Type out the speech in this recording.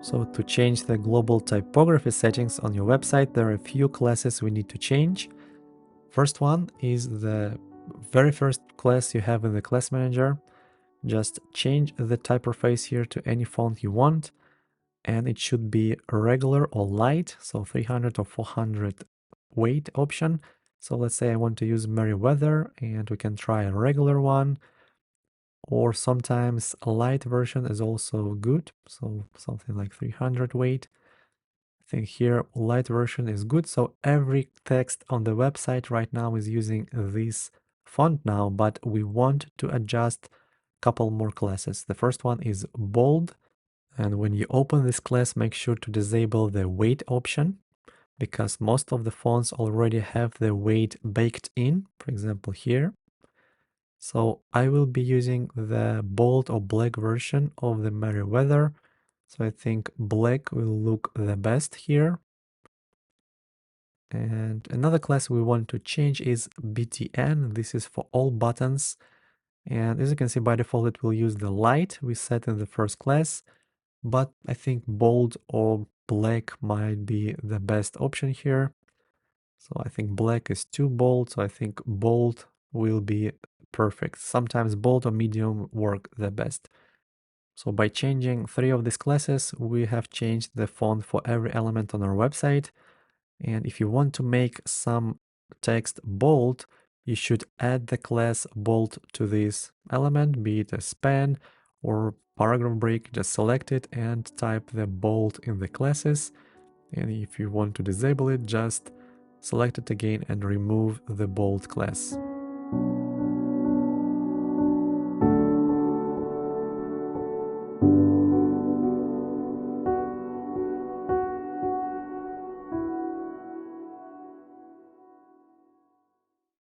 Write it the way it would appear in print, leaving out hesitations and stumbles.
So to change the global typography settings on your website, there are a few classes we need to change. First one is the very first class you have in the class manager. Just change the typeface here to any font you want, and it should be regular or light, so 300 or 400 weight option. So let's say I want to use Merriweather, and we can try a regular one, or sometimes a light version is also good, so something like 300 weight. I think here light version is good, so every text on the website right now is using this font now, but we want to adjust a couple more classes. The first one is bold, and when you open this class, make sure to disable the weight option, because most of the fonts already have the weight baked in, for example here. So I will be using the bold or black version of the Merriweather. So I think black will look the best here. And another class we want to change is BTN. This is for all buttons. And as you can see, by default, it will use the light we set in the first class. But I think bold or black might be the best option here. So I think black is too bold. So I think bold will be perfect. Sometimes bold or medium work the best. So by changing 3 of these classes, we have changed the font for every element on our website. And if you want to make some text bold, you should add the class bold to this element, be it a span or paragraph break. Just select it and type the bold in the classes. And if you want to disable it, just select it again and remove the bold class.